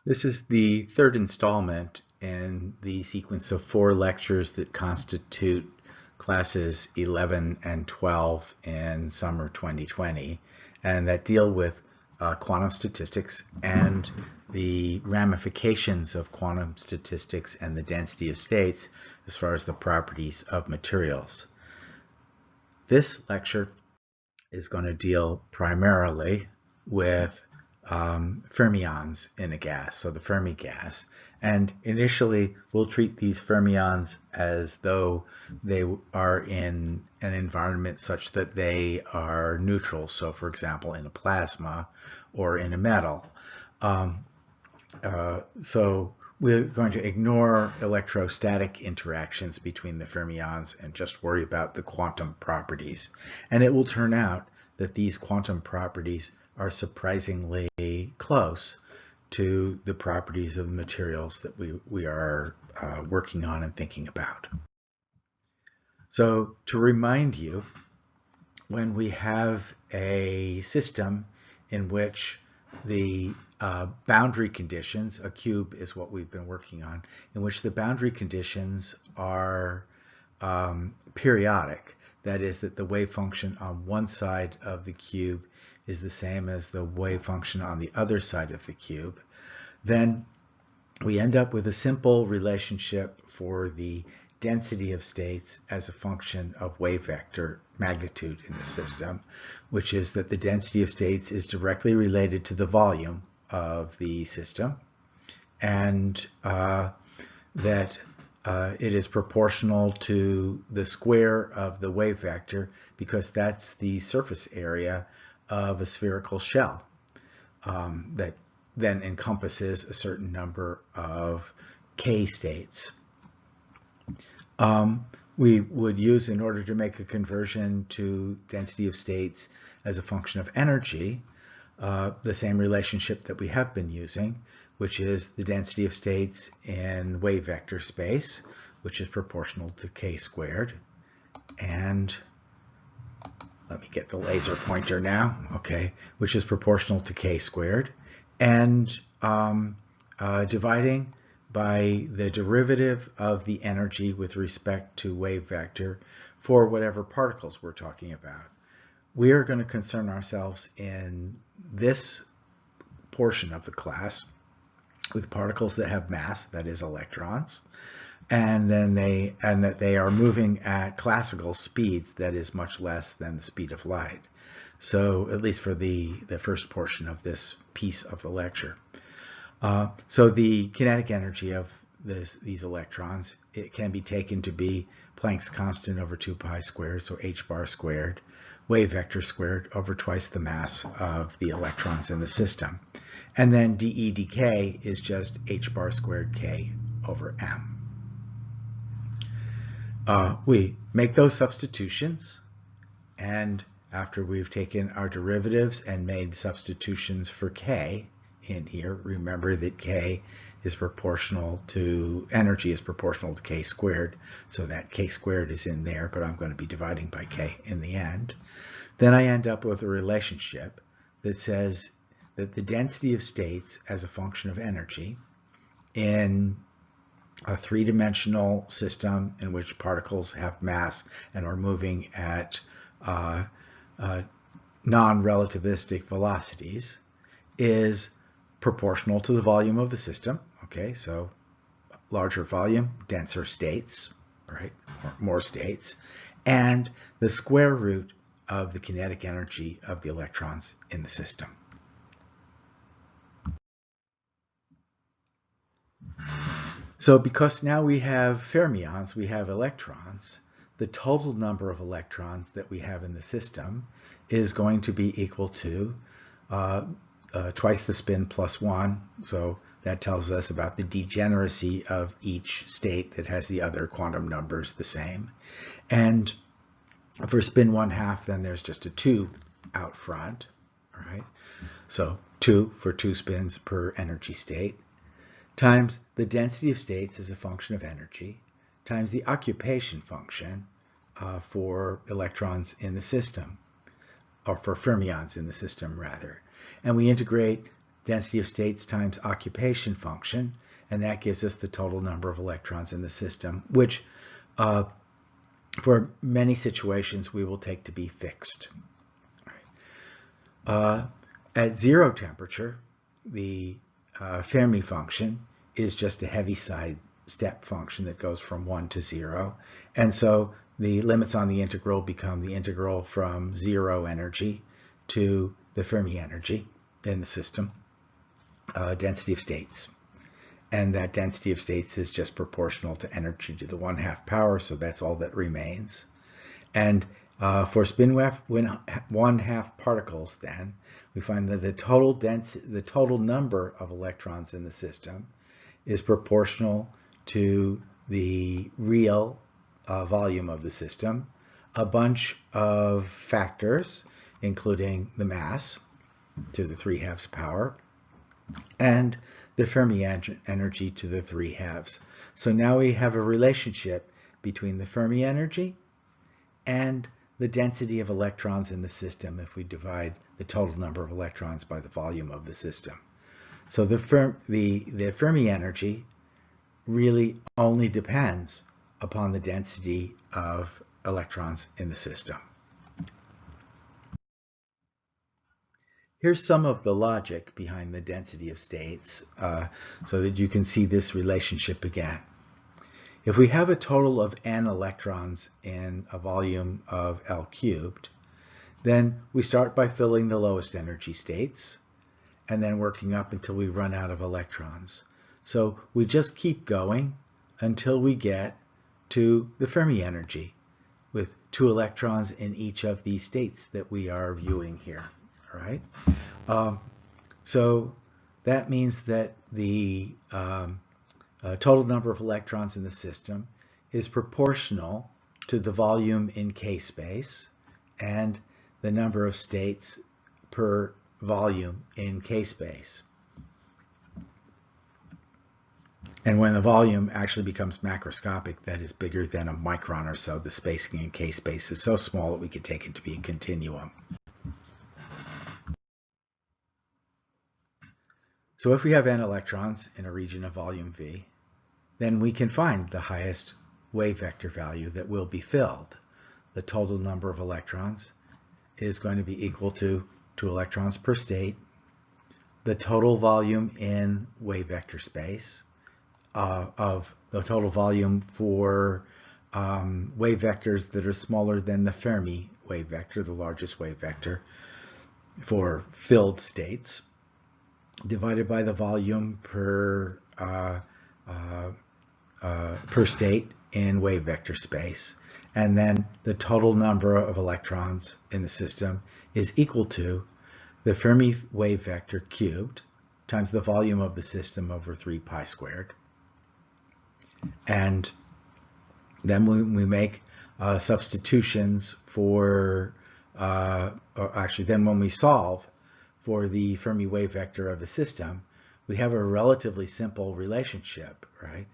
This is the third installment in the sequence of 4 lectures that constitute classes 11 and 12 in summer 2020, and that deal with quantum statistics and the ramifications of quantum statistics and the density of states as far as the properties of materials. This lecture is going to deal primarily with fermions in a gas, so the Fermi gas. And initially, we'll treat these fermions as though they are in an environment such that they are neutral. So, for example, in a plasma or in a metal. So we're going to ignore electrostatic interactions between the fermions and just worry about the quantum properties. And it will turn out that these quantum properties are surprisingly close to the properties of the materials that we are working on and thinking about. So to remind you, when we have a system in which the boundary conditions, a cube is what we've been working on, in which the boundary conditions are periodic, that is, that the wave function on one side of the cube is the same as the wave function on the other side of the cube, then we end up with a simple relationship for the density of states as a function of wave vector magnitude in the system, which is that the density of states is directly related to the volume of the system, and that it is proportional to the square of the wave vector, because that's the surface area of a spherical shell that then encompasses a certain number of k states. We would use, in order to make a conversion to density of states as a function of energy, the same relationship that we have been using, which is the density of states in wave vector space, which is proportional to k squared. And let me get the laser pointer now, okay, which is proportional to k squared, and dividing by the derivative of the energy with respect to wave vector for whatever particles we're talking about. We are going to concern ourselves in this portion of the class with particles that have mass, that is electrons, and that they are moving at classical speeds, that is much less than the speed of light. So at least for the first portion of this piece of the lecture. So the kinetic energy of these electrons, it can be taken to be Planck's constant over 2 pi squared, so h bar squared, wave vector squared over twice the mass of the electrons in the system. And then dE dk is just h bar squared k over m. We make those substitutions, and after we've taken our derivatives and made substitutions for k in here, remember that k is proportional to, energy is proportional to k squared, so that k squared is in there, but I'm going to be dividing by k in the end. Then I end up with a relationship that says that the density of states as a function of energy in a three-dimensional system in which particles have mass and are moving at non-relativistic velocities is proportional to the volume of the system. Okay, so larger volume, denser states, right, or more states, and the square root of the kinetic energy of the electrons in the system. So because now we have fermions, we have electrons, the total number of electrons that we have in the system is going to be equal to twice the spin plus 1. So that tells us about the degeneracy of each state that has the other quantum numbers the same. And for spin 1/2, then there's just a 2 out front. All right. So 2 for 2 spins per energy state, times the density of states as a function of energy, times the occupation function for electrons in the system, or for fermions in the system rather. And we integrate density of states times occupation function, and that gives us the total number of electrons in the system, which for many situations we will take to be fixed. At zero temperature, the Fermi function is just a Heaviside step function that goes from 1 to 0, and so the limits on the integral become the integral from zero energy to the Fermi energy in the system, density of states. And that density of states is just proportional to energy to the 1/2 power, so that's all that remains. And for spin 1/2 particles, then, we find that the total number of electrons in the system is proportional to the real volume of the system, a bunch of factors, including the mass to the 3/2 power, and the Fermi energy to the 3/2. So now we have a relationship between the Fermi energy and the density of electrons in the system if we divide the total number of electrons by the volume of the system. So the Fermi energy really only depends upon the density of electrons in the system. Here's some of the logic behind the density of states so that you can see this relationship again. If we have a total of n electrons in a volume of L cubed, then we start by filling the lowest energy states and then working up until we run out of electrons. So we just keep going until we get to the Fermi energy with 2 electrons in each of these states that we are viewing here. All right. So that means that the total number of electrons in the system is proportional to the volume in K space and the number of states per volume in K space. And when the volume actually becomes macroscopic, that is bigger than a micron or so, the spacing in K space is so small that we could take it to be a continuum. So if we have n electrons in a region of volume V, then we can find the highest wave vector value that will be filled. The total number of electrons is going to be equal to 2 electrons per state, the total volume in wave vector space of the total volume for wave vectors that are smaller than the Fermi wave vector, the largest wave vector for filled states, divided by the volume per state in wave vector space. And then the total number of electrons in the system is equal to the Fermi wave vector cubed times the volume of the system over 3 pi squared. And then when we make substitutions for, then when we solve for the Fermi wave vector of the system, we have a relatively simple relationship, right?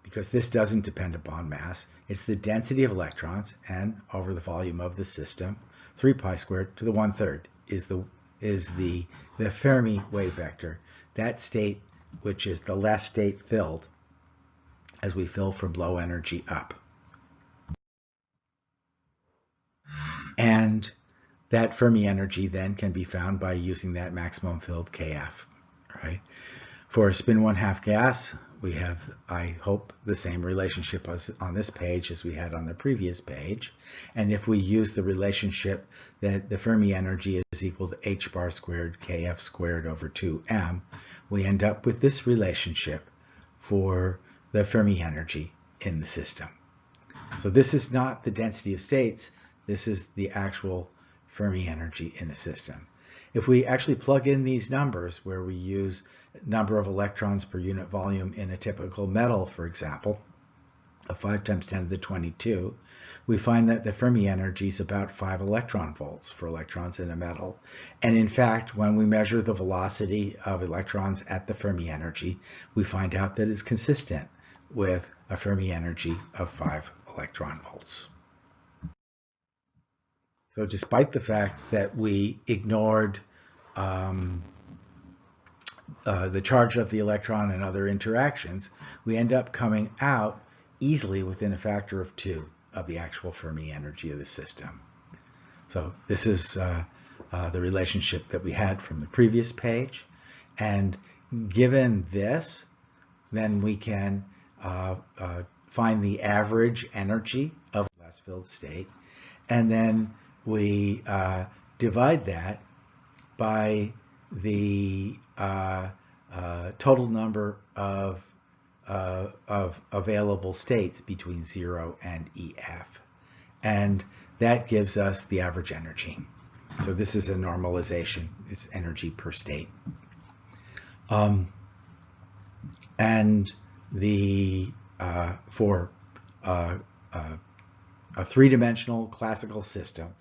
Because this doesn't depend upon mass. It's the density of electrons, n over the volume of the system, 3 pi squared to the 1/3 is the Fermi wave vector. That state, which is the last state filled as we fill from low energy up. And that Fermi energy then can be found by using that maximum filled KF, right? For a spin 1/2 gas, we have, I hope, the same relationship as on this page as we had on the previous page. And if we use the relationship that the Fermi energy is equal to h bar squared kf squared over 2m, we end up with this relationship for the Fermi energy in the system. So this is not the density of states, this is the actual Fermi energy in the system. If we actually plug in these numbers where we use number of electrons per unit volume in a typical metal, for example, of 5 × 10⁻², we find that the Fermi energy is about 5 electron volts for electrons in a metal. And in fact, when we measure the velocity of electrons at the Fermi energy, we find out that it's consistent with a Fermi energy of 5 electron volts. So despite the fact that we ignored the charge of the electron and other interactions, we end up coming out easily within a factor of 2 of the actual Fermi energy of the system. So this is the relationship that we had from the previous page. And given this, then we can find the average energy of a glass-filled state. And then we divide that by the total number of available states between 0 and EF. And that gives us the average energy. So this is a normalization. It's energy per state. And the for a three-dimensional classical system,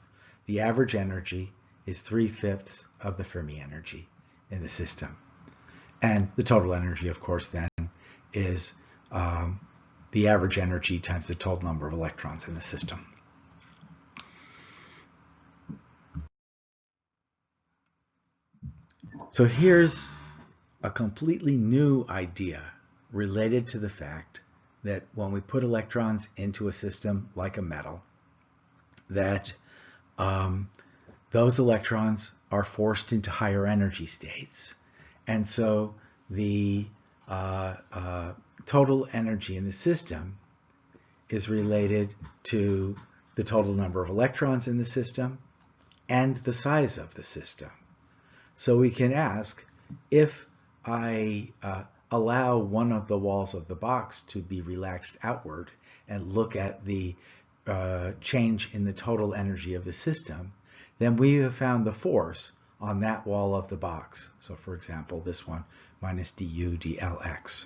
the average energy is 3/5 of the Fermi energy in the system. And the total energy, of course, then is the average energy times the total number of electrons in the system. So here's a completely new idea related to the fact that when we put electrons into a system like a metal, that those electrons are forced into higher energy states. And so the total energy in the system is related to the total number of electrons in the system and the size of the system. So we can ask, if I allow one of the walls of the box to be relaxed outward and look at the change in the total energy of the system, then we have found the force on that wall of the box. So for example, this one, minus du dlx.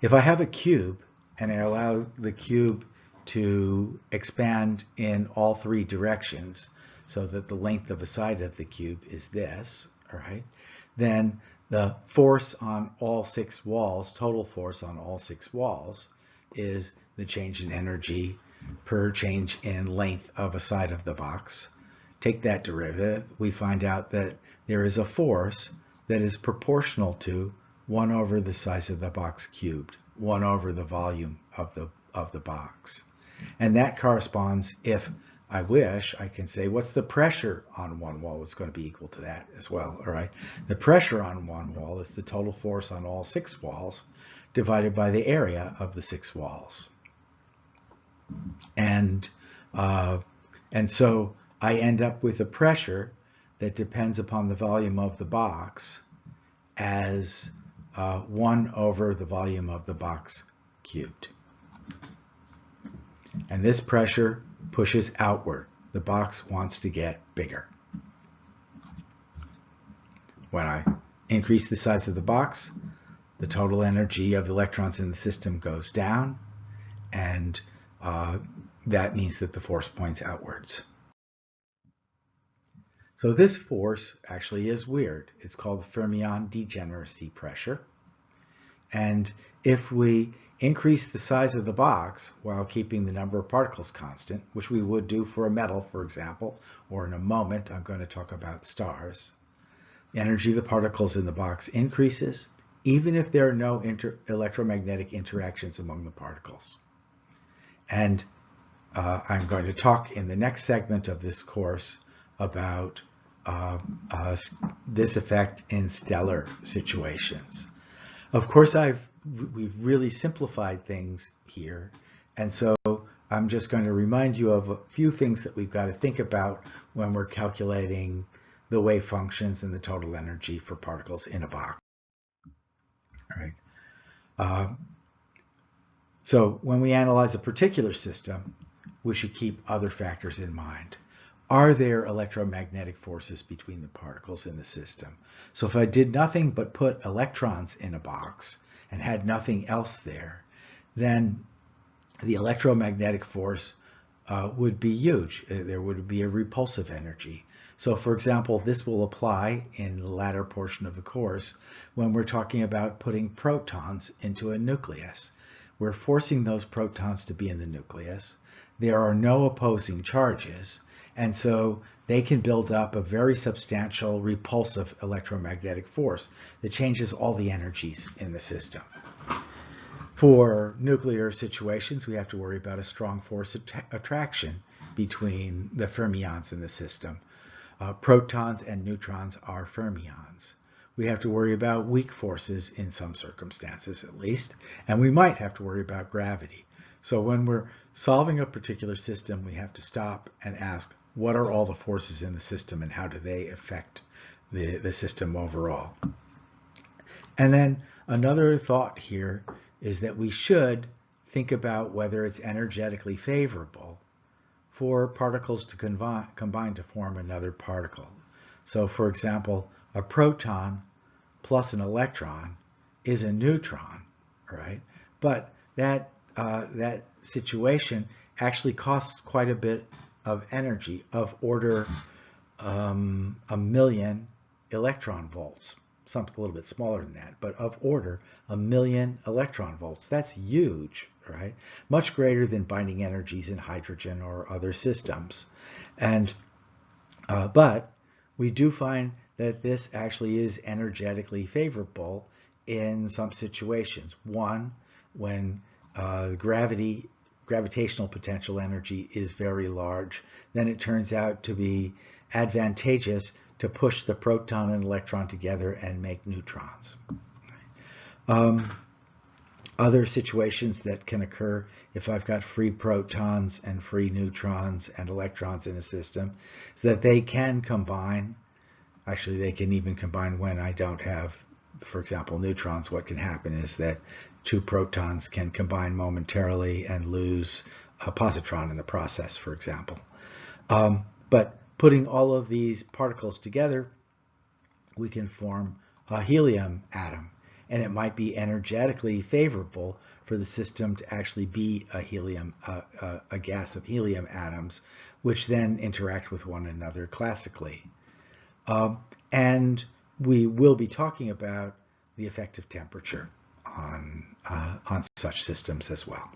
If I have a cube and I allow the cube to expand in all three directions so that the length of a side of the cube is this, all right, then the force on all 6 walls, total force on all 6 walls, is the change in energy per change in length of a side of the box. Take that derivative, we find out that there is a force that is proportional to 1 over the size of the box cubed, 1 over the volume of the box. And that corresponds, if I wish, I can say, what's the pressure on one wall? It's going to be equal to that as well, all right? The pressure on one wall is the total force on all 6 walls divided by the area of the 6 walls. And so I end up with a pressure that depends upon the volume of the box as 1 over the volume of the box cubed. And this pressure pushes outward. The box wants to get bigger. When I increase the size of the box, the total energy of the electrons in the system goes down, and that means that the force points outwards. So this force actually is weird. It's called Fermion degeneracy pressure. And if we increase the size of the box while keeping the number of particles constant, which we would do for a metal, for example, or in a moment I'm going to talk about stars, the energy of the particles in the box increases, even if there are no electromagnetic interactions among the particles. And I'm going to talk in the next segment of this course about this effect in stellar situations. Of course, we've really simplified things here, and so I'm just going to remind you of a few things that we've got to think about when we're calculating the wave functions and the total energy for particles in a box. All right. So when we analyze a particular system, we should keep other factors in mind. Are there electromagnetic forces between the particles in the system? So if I did nothing but put electrons in a box and had nothing else there, then the electromagnetic force would be huge. There would be a repulsive energy. So for example, this will apply in the latter portion of the course when we're talking about putting protons into a nucleus. We're forcing those protons to be in the nucleus. There are no opposing charges, And so they can build up a very substantial repulsive electromagnetic force that changes all the energies in the system. For nuclear situations, we have to worry about a strong force attraction between the fermions in the system. Protons and neutrons are fermions. We have to worry about weak forces in some circumstances, at least, and we might have to worry about gravity. So when we're solving a particular system, we have to stop and ask, what are all the forces in the system and how do they affect the system overall? And then another thought here is that we should think about whether it's energetically favorable for particles to combine to form another particle. So for example, a proton plus an electron is a neutron, right? But that situation actually costs quite a bit of energy, of order 1,000,000 electron volts. Something a little bit smaller than that, but of order 1,000,000 electron volts. That's huge, right? Much greater than binding energies in hydrogen or other systems. And but we do find that this actually is energetically favorable in some situations. One, when gravitational potential energy is very large, then it turns out to be advantageous to push the proton and electron together and make neutrons. Other situations that can occur if I've got free protons and free neutrons and electrons in a system is that they can combine. Actually, they can even combine when I don't have, for example, neutrons. What can happen is that two protons can combine momentarily and lose a positron in the process, for example. But putting all of these particles together, we can form a helium atom. And it might be energetically favorable for the system to actually be a gas of helium atoms, which then interact with one another classically. And we will be talking about the effect of temperature on such systems as well.